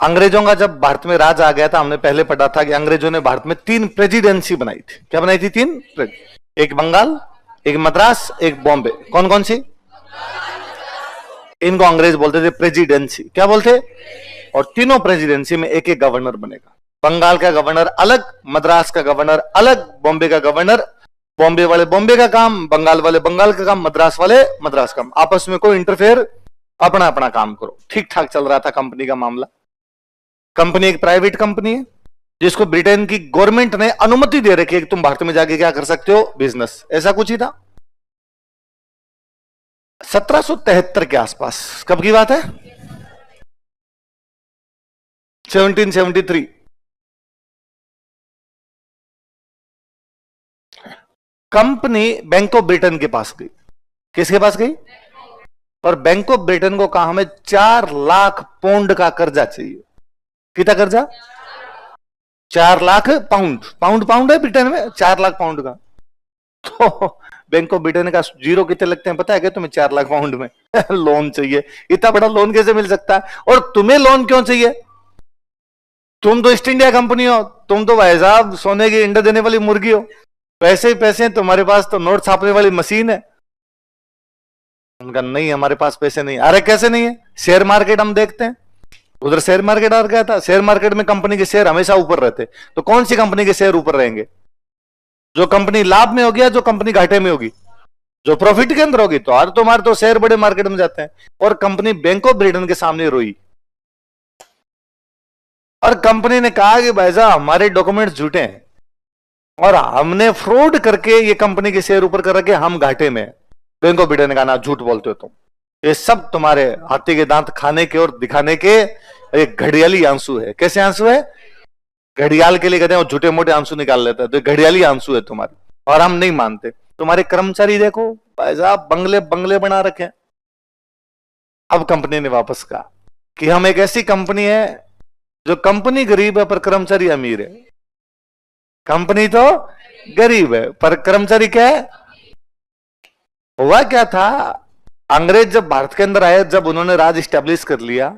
अंग्रेजों का जब भारत में राज आ गया था, हमने पहले पढ़ा था कि अंग्रेजों ने भारत में 3 प्रेसिडेंसी बनाई थी। क्या बनाई थी? 3। एक बंगाल, एक मद्रास, एक बॉम्बे। कौन कौन सी? इनको अंग्रेज बोलते थे प्रेसिडेंसी। क्या बोलते? और तीनों प्रेसिडेंसी में एक एक गवर्नर बनेगा। बंगाल का गवर्नर अलग, मद्रास का गवर्नर अलग, बॉम्बे का गवर्नर, बॉम्बे वाले बॉम्बे का काम, बंगाल वाले बंगाल का काम, मद्रास वाले मद्रास का काम। आपस में कोई इंटरफेयर, अपना अपना काम करो। ठीक ठाक चल रहा था कंपनी का मामला। कंपनी एक प्राइवेट कंपनी है जिसको ब्रिटेन की गवर्नमेंट ने अनुमति दे रखी है कि तुम भारत में जाके क्या कर सकते हो? बिजनेस। ऐसा कुछ ही था 1773 के आसपास। कब की बात है? 1773। कंपनी बैंक ऑफ ब्रिटेन के पास गई। किसके पास गई? और बैंक ऑफ ब्रिटेन को कहा हमें 4 लाख पाउंड का कर्जा चाहिए। कितना कर्जा? 4 लाख पाउंड। पाउंड है ब्रिटेन में 4 लाख पाउंड का। तो बैंक ऑफ ब्रिटेन का जीरो कितने लगते हैं पता है क्या तुम्हें? 4 लाख पाउंड में लोन चाहिए। इतना बड़ा लोन कैसे मिल सकता है? और तुम्हें लोन क्यों चाहिए? तुम तो ईस्ट इंडिया कंपनी हो, तुम तो भाई साहब सोने की अंडे देने वाली मुर्गी हो। पैसे ही पैसे हैं तुम्हारे पास, तो नोट छापने वाली मशीन है। उनका नहीं, हमारे पास पैसे नहीं। अरे कैसे नहीं है? शेयर मार्केट हम देखते हैं, उधर शेयर मार्केट आ गया था। शेयर मार्केट में कंपनी के शेयर हमेशा ऊपर रहते। तो कौन सी कंपनी के शेयर ऊपर रहेंगे? जो कंपनी लाभ में होगी या जो कंपनी घाटे में होगी? जो प्रॉफिट के अंदर होगी। तो आज तुम्हारे तो शेयर बड़े मार्केट में जाते हैं। और कंपनी बैंक ऑफ ब्रिटेन के सामने रोई और कंपनी ने कहा कि भाई साहब हमारे डॉक्यूमेंट्स झूठे हैं और हमने फ्रॉड करके ये कंपनी के शेयर ऊपर कर रखे, हम घाटे में। बैंक ऑफ ब्रिटेन का ना झूठ बोलते हो तुम। ये सब तुम्हारे हाथी के दांत खाने के और दिखाने के एक घड़ियाली आंसू है। कैसे आंसू है? घड़ियाल के लिए कहते हैं वो झूठे मोटे आंसू निकाल लेता है, तो घड़ियाली आंसू है तुम्हारी। और हम नहीं मानते। तुम्हारे कर्मचारी देखो भाई साहब बंगले बंगले बना रखे। अब कंपनी ने वापस कहा कि हम एक ऐसी कंपनी है जो कंपनी गरीब है पर कर्मचारी अमीर है। कंपनी तो गरीब है पर कर्मचारी क्या है? हुआ क्या था, अंग्रेज जब भारत के अंदर आए, जब उन्होंने राज स्टैब्लिश कर लिया,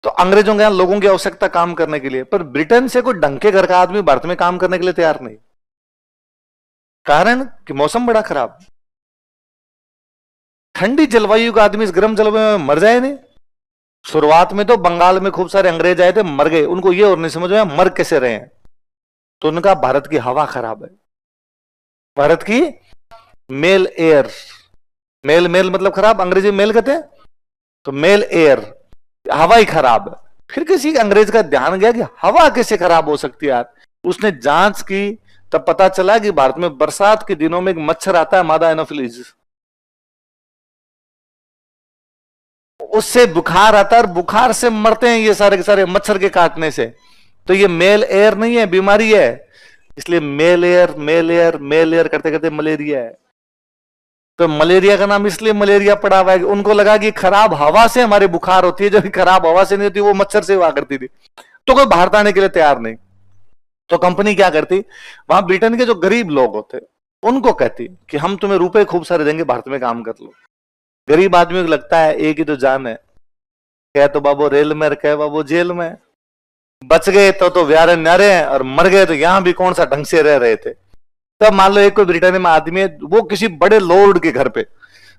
तो अंग्रेजों के यहां लोगों की आवश्यकता काम करने के लिए, पर ब्रिटेन से कोई ढंग के घर का आदमी भारत में काम करने के लिए तैयार नहीं। कारण कि मौसम बड़ा खराब। ठंडी जलवायु का आदमी इस गर्म जलवायु में मर जाए नहीं। शुरुआत में तो बंगाल में खूब सारे अंग्रेज आए थे, मर गए। उनको ये और नहीं समझ में मर कैसे रहे हैं। तो उनका भारत की हवा खराब है। भारत की मेल एयर, मेल मेल मतलब खराब, अंग्रेजी मेल कहते हैं। तो मेल एयर, हवा ही खराब है। फिर किसी अंग्रेज का ध्यान गया कि हवा कैसे खराब हो सकती है यार। उसने जांच की, तब पता चला कि भारत में बरसात के दिनों में एक मच्छर आता है, मादा एनोफिलीज। उससे बुखार आता है और बुखार से मरते हैं ये सारे के सारे मच्छर के काटने से। तो ये मेल एयर नहीं है, बीमारी है। इसलिए mail air mail air mail air करते करते मलेरिया है। तो मलेरिया का नाम इसलिए मलेरिया पड़ा हुआ है कि उनको लगा कि खराब हवा से हमारे बुखार होती है, जो खराब हवा से नहीं होती वो मच्छर से हुआ करती थी। तो कोई भारत आने के लिए तैयार नहीं। तो कंपनी क्या करती, वहां ब्रिटेन के जो गरीब लोग होते उनको कहती कि हम तुम्हें रुपए खूब सारे देंगे, भारत में काम कर लो। गरीब आदमी को लगता है एक ही तो जान है, कह तो बाबू रेल में, कह बाबू जेल में। बच गए तो व्यारे न्यारे हैं, और मर गए तो यहां भी कौन सा ढंग से रह रहे थे। तब मान लो एक कोई ब्रिटेन में आदमी है, वो किसी बड़े लॉर्ड के घर पे,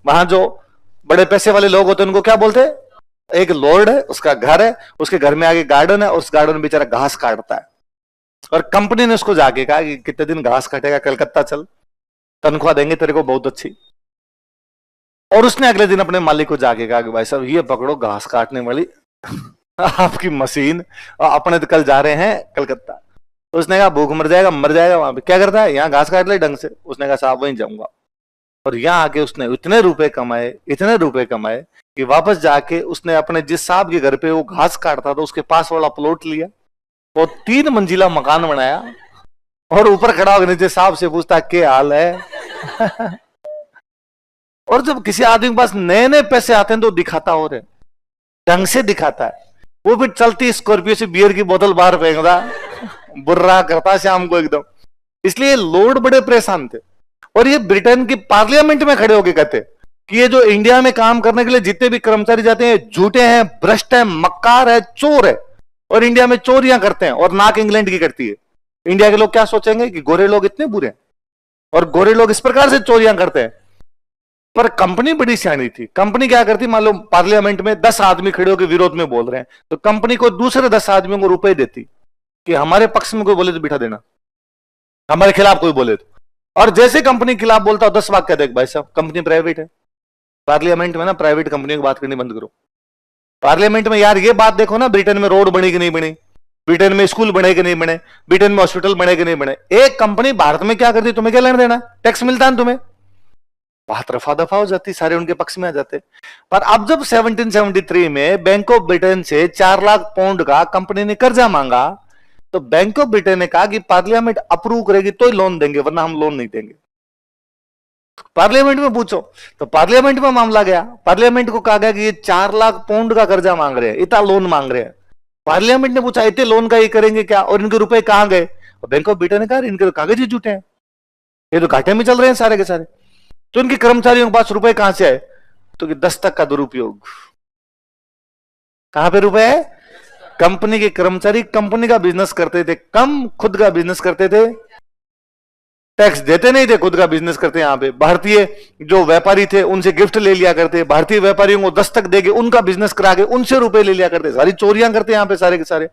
वहां जो बड़े पैसे वाले लोग होते हैं उनको क्या बोलते हैं? एक लॉर्ड है, उसका घर है, उसके घर में आगे गार्डन है, और उस गार्डन में बेचारा घास काटता है। और कंपनी ने उसको जाके कहा कि कितने दिन घास काटेगा, कलकत्ता चल, तनख्वाह देंगे तेरे को बहुत अच्छी। और उसने अगले दिन अपने मालिक को जाके कहा कि भाई साहब ये पकड़ो घास काटने वाली आपकी मशीन, और अपने तो कल जा रहे हैं कलकत्ता। तो उसने कहा भूख मर जाएगा, मर जाएगा वहां पे, क्या करता है यहाँ घास काट ले ढंग से। उसने कहा साहब वहीं जाऊंगा। और यहाँ आके उसने इतने रुपए कमाए, इतने रुपए कमाए कि वापस जाके उसने अपने जिस साहब के घर पे वो घास काटता था उसके पास वाला प्लॉट लिया, वो 3 मंजिला मकान बनाया, और ऊपर खड़ा होकर नीचे साहब से पूछता क्या हाल है। और जब किसी आदमी के पास नए नए पैसे आते हैं तो दिखाता हो रहे ढंग से दिखाता है। वो भी चलती स्कॉर्पियो से बियर की बोतल बाहर फेंकता, बुर्रा करता शाम को एकदम। इसलिए लॉर्ड बड़े परेशान थे। और ये ब्रिटेन की पार्लियामेंट में खड़े होके कहते कि ये जो इंडिया में काम करने के लिए जितने भी कर्मचारी जाते हैं झूठे हैं, भ्रष्ट हैं, मक्कार है, चोर है। और इंडिया में चोरियां करते हैं और नाक इंग्लैंड की करती है। इंडिया के लोग क्या सोचेंगे कि गोरे लोग इतने बुरे हैं और गोरे लोग इस प्रकार से चोरियां करते हैं। पर कंपनी बड़ी सियानी थी। कंपनी क्या करती, मान लो पार्लियामेंट में 10 आदमी खड़े होकर विरोध में बोल रहे हैं, तो कंपनी को दूसरे 10 आदमियों को रुपए देती कि हमारे पक्ष में कोई बोले तो बिठा देना, हमारे खिलाफ कोई बोले तो। और जैसे कंपनी खिलाफ बोलता 10 वाक्य देख भाई साहब कंपनी प्राइवेट है। पार्लियामेंट में ना प्राइवेट कंपनियों की बात करनी बंद करो। पार्लियामेंट में यार ये बात देखो ना, ब्रिटेन में रोड बनी कि नहीं बनी, ब्रिटेन में स्कूल बने कि नहीं बने, ब्रिटेन में हॉस्पिटल बने कि नहीं बने। एक कंपनी भारत में क्या करती, तुम्हें क्या लेना देना, टैक्स मिलता है तुम्हें, बात रफा दफा हो जाती, सारे उनके पक्ष में आ जाते। पर अब जब 1773 में बैंक ऑफ ब्रिटेन से 4 लाख पाउंड का कंपनी ने कर्जा मांगा, तो बैंक ऑफ ब्रिटेन ने कहा कि पार्लियामेंट अप्रूव करेगी तो ही लोन देंगे, वरना हम लोन नहीं देंगे। पार्लियामेंट में पूछो, तो पार्लियामेंट में मामला गया। पार्लियामेंट को कहा गया कि ये 4 लाख पाउंड का कर्जा मांग रहे हैं, इतना लोन मांग रहे हैं। पार्लियामेंट ने पूछा इतने लोन का ये करेंगे क्या, और इनके रुपए कहां गए। बैंक ऑफ ब्रिटेन ने कहा इनके तो कागज ही झूठे हैं, ये तो घाटे में चल रहे हैं सारे के सारे। तो इनके कर्मचारियों के पास रुपए कहां से आए, तो दस्तक का दुरुपयोग। कहां पे रुपए है, कंपनी के कर्मचारी कंपनी का बिजनेस करते थे कम, खुद का बिजनेस करते थे, टैक्स देते नहीं थे, खुद का बिजनेस करते। यहां पे भारतीय जो व्यापारी थे उनसे गिफ्ट ले लिया करते, भारतीय व्यापारियों को दस्तक देके उनका बिजनेस करा के उनसे रुपए ले लिया करते, सारी चोरियां करते यहां पे सारे के सारे।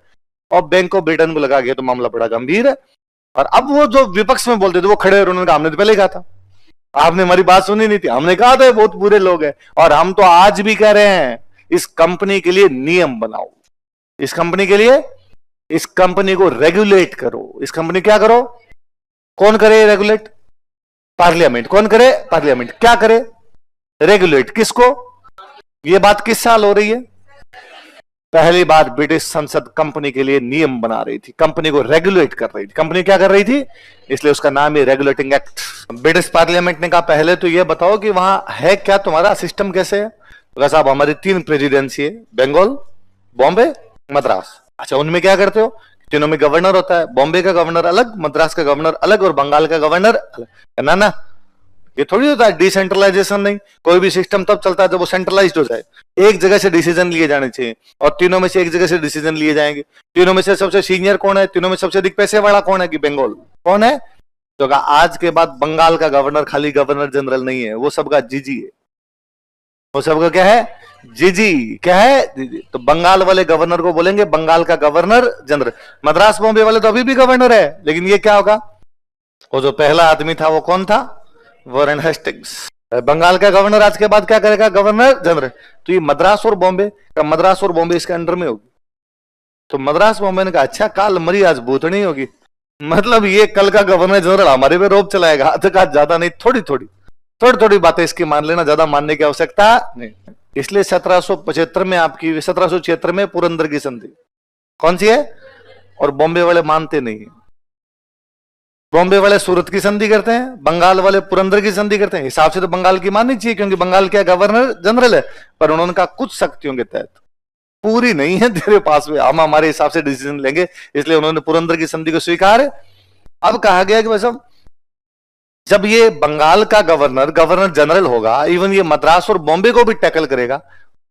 और बैंक ऑफ ब्रिटेन को लगा गया तो मामला बड़ा गंभीर है। और अब वो जो विपक्ष में बोलते थे वो खड़े और उन्होंने कहा हमने तो पहले कहा था, आपने हमारी बात सुनी नहीं थी, हमने कहा था बहुत बुरे लोग हैं। और हम तो आज भी कह रहे हैं इस कंपनी के लिए नियम बनाओ, इस कंपनी के लिए, इस कंपनी को रेगुलेट करो। इस कंपनी क्या करो, कौन करे रेगुलेट, पार्लियामेंट। कौन करे, पार्लियामेंट। क्या करे, रेगुलेट। किसको, यह बात किस साल हो रही है, पहली बार ब्रिटिश संसद कंपनी के लिए नियम बना रही थी, कंपनी को रेगुलेट कर रही थी। कंपनी क्या कर रही थी, इसलिए उसका नाम है रेगुलेटिंग एक्ट। ब्रिटिश पार्लियामेंट ने कहा पहले तो यह बताओ कि वहां है क्या, तुम्हारा सिस्टम कैसे है। तो साहब हमारी 3 प्रेसिडेंसी है, बंगाल, बॉम्बे, मद्रास। अच्छा उनमें क्या करते हो, तीनों में गवर्नर होता है, बॉम्बे का गवर्नर अलग, मद्रास का गवर्नर अलग और बंगाल का गवर्नर अलग। ना ये थोड़ी होता है डिसेंट्रलाइजेशन, नहीं, कोई भी सिस्टम तब चलता है जब वो सेंट्रलाइज्ड हो जाए। एक जगह से डिसीजन लिए जाने चाहिए और तीनों में से एक जगह से डिसीजन लिए जाएंगे। तीनों में से सबसे सीनियर कौन है, तीनों में सबसे अधिक पैसे वाला कौन है, कि बंगाल। कौन है, तो आज के बाद बंगाल का गवर्नर खाली गवर्नर जनरल नहीं है, वो सबका जीजी है, वो सबका क्या है, जीजी। क्या है, जीजी। तो बंगाल वाले गवर्नर को बोलेंगे बंगाल का गवर्नर जनरल। मद्रास बॉम्बे वाले तो अभी भी गवर्नर है, लेकिन ये क्या होगा, वो जो पहला आदमी था वो कौन था, वॉरेन हेस्टिंग्स। बंगाल का गवर्नर आज के बाद क्या करेगा, गवर्नर जनरल। तो ये मद्रास और बॉम्बे का, मद्रास और बॉम्बे इसके अंडर में होगी। तो मद्रास बॉम्बे ने कहा अच्छा काल मरी आज भूतनी होगी, मतलब ये कल का गवर्नर जनरल हमारे पे रोब चलाएगा। आज ज्यादा नहीं, थोड़ी थोड़ी बातें इसकी मान लेना, ज्यादा मानने की आवश्यकता नहीं। इसलिए 1775 में आपकी, 1776 में पुरंदर की संधि कौन सी है, और बॉम्बे वाले मानते नहीं है। बॉम्बे वाले सूरत की संधि करते हैं, बंगाल वाले पुरंदर की संधि करते हैं। हिसाब से तो बंगाल की माननी चाहिए क्योंकि बंगाल क्या गवर्नर जनरल है, पर उन्होंने कहा कुछ शक्तियों के तहत, पूरी नहीं है तेरे पास में, हम हमारे हिसाब से डिसीजन लेंगे, इसलिए उन्होंने पुरंदर की संधि को स्वीकार। अब कहा गया कि भाई साहब जब ये बंगाल का गवर्नर गवर्नर जनरल होगा, इवन ये मद्रास और बॉम्बे को भी टैकल करेगा,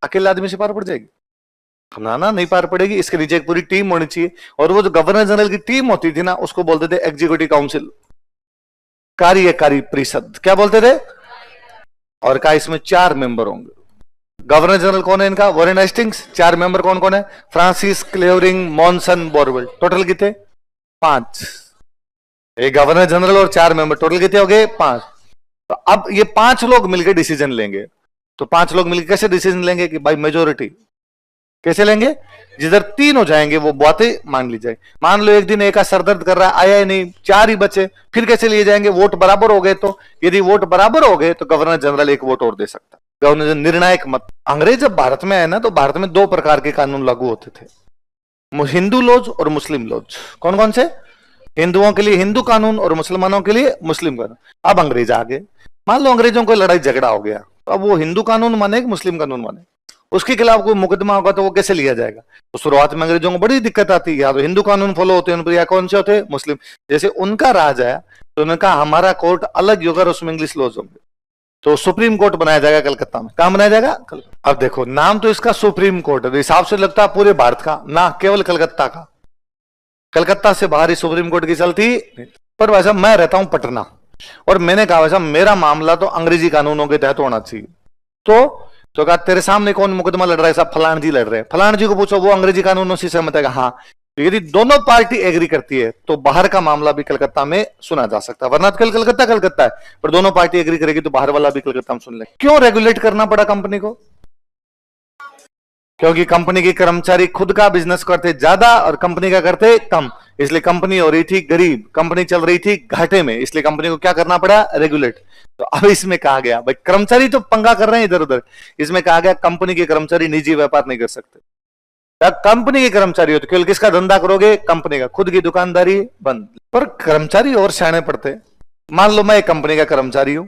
अकेले आदमी से पार पड़ जाएगी, ना नहीं पार पड़ेगी। इसके नीचे एक पूरी टीम होनी चाहिए, और वो जो गवर्नर जनरल की टीम होती थी ना, उसको बोलते थे एग्जीक्यूटिव काउंसिल, कार्यकारी परिषद, क्या बोलते थे। और कहा इसमें 4 मेंबर होंगे। गवर्नर जनरल कौन है इनका, वॉरेन हेस्टिंग्स। 4 मेंबर कौन कौन है, फ्रांसिस क्लेवरिंग, मॉनसन, बोरवेल। टोटल कितने, 5। एक गवर्नर जनरल और 4 मेंबर, टोटल कितने हो गए, 5। तो अब ये 5 लोग मिलकर डिसीजन लेंगे। तो 5 लोग मिलकर कैसे डिसीजन लेंगे, कि भाई मेजोरिटी कैसे लेंगे, जिधर 3 हो जाएंगे वो बातें मान ली जाए। मान लो एक दिन एक का सरदर्द कर रहा है, आया ही नहीं, 4 ही बचे, फिर कैसे लिए जाएंगे, वोट बराबर हो गए। तो यदि वोट बराबर हो गए तो गवर्नर जनरल 1 वोट और दे सकता, गवर्नर निर्णायक मत। अंग्रेज जब भारत में आए ना, तो भारत में 2 प्रकार के कानून लागू होते थे, हिंदू लॉज और मुस्लिम लॉज। कौन कौन से, हिंदुओं के लिए हिंदू कानून और मुसलमानों के लिए मुस्लिम कानून। अब अंग्रेज आ गए, मान लो अंग्रेजों को लड़ाई झगड़ा हो गया, तो अब वो हिंदू कानून माने कि मुस्लिम कानून माने, उसके खिलाफ कोई मुकदमा होगा तो वो कैसे लिया जाएगा। तो शुरुआत में अंग्रेजों को बड़ी दिक्कत आती है, या तो हिंदू कानून फॉलो होते हैं या कौन से होते हैं, मुस्लिम। जैसे उनका राज आया तो उन्होंने कहा हमारा कोर्ट अलग होगा और उसमें इंग्लिश लॉज होंगे। तो सुप्रीम कोर्ट बनाया जाएगा कलकत्ता में। कहां बनाया जाएगा? कलकत्ता। अब देखो नाम तो इसका सुप्रीम कोर्ट है, तो हिसाब से लगता है पूरे भारत का ना, केवल कलकत्ता का। कलकत्ता से बाहर ही सुप्रीम कोर्ट की चलती। पर वैसा मैं रहता हूं पटना, और मैंने कहा वैसा मेरा मामला तो अंग्रेजी कानूनों के तहत होना चाहिए। तो कहा तेरे सामने कौन मुकदमा लड़ रहा है? साहब फलान जी लड़ रहे हैं। फलान जी को पूछो वो अंग्रेजी कानूनों से सहमत है? हाँ। तो यदि दोनों पार्टी एग्री करती है तो बाहर का मामला भी कलकत्ता में सुना जा सकता है, वरना कलकत्ता कलकत्ता है, पर दोनों पार्टी एग्री करेगी तो बाहर वाला भी कलकत्ता में सुन ले। क्यों रेगुलेट करना पड़ा कंपनी को? क्योंकि कंपनी के कर्मचारी खुद का बिजनेस करते ज्यादा और कंपनी का करते कम, इसलिए कंपनी हो रही थी गरीब, कंपनी चल रही थी घाटे में, इसलिए कंपनी को क्या करना पड़ा? रेगुलेट। तो अब इसमें कहा गया भाई कर्मचारी तो पंगा कर रहे हैं इधर उधर, इसमें कहा गया कंपनी के कर्मचारी निजी व्यापार नहीं कर सकते। कंपनी के कर्मचारी हो तो केवल किसका धंधा करोगे? कंपनी का। खुद की दुकानदारी बंद। पर कर्मचारी और सियाने पड़ते। मान लो मैं एक कंपनी का कर्मचारी हूं,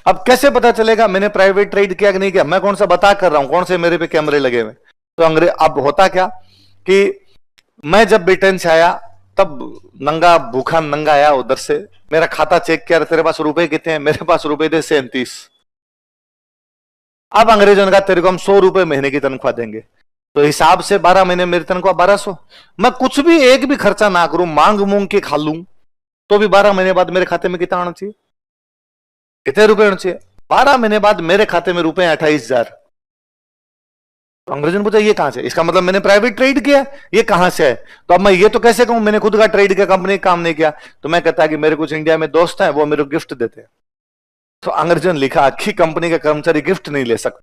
अब कैसे पता चलेगा मैंने प्राइवेट ट्रेड किया कि नहीं किया? मैं कौन सा बता कर रहा हूं, कौन से मेरे पे कैमरे लगे हुए? तो अब होता क्या कि मैं जब ब्रिटेन से आया तब नंगा भूखा नंगा आया उधर से, मेरा खाता चेक किया, तेरे पास रुपए कितने हैं? मेरे पास रुपए थे 37। अब अंग्रेजों ने कहा तेरे को हम 100 रुपए महीने की तनख्वाह देंगे, तो हिसाब से 12 महीने मेरी तनख्वाह 1200। मैं कुछ भी एक भी खर्चा ना करूं, मांग मूंग के खा लूं, तो भी 12 महीने बाद मेरे खाते में कितना आना चाहिए? कितने रुपए होने चाहिए? 12 महीने बाद मेरे खाते में रुपए 28,000। तो अंग्रेजों ने पूछा ये कहां से? इसका मतलब मैंने प्राइवेट ट्रेड किया, ये कहां से है? तो अब मैं ये तो कैसे कहूं मैंने खुद का ट्रेड किया, कंपनी का काम नहीं किया? तो मैं कहता कि मेरे कुछ इंडिया में दोस्त हैं वो मेरे को गिफ्ट देते हैं। तो अंग्रेजों ने लिखा कि कंपनी का कर्मचारी गिफ्ट नहीं ले सकता।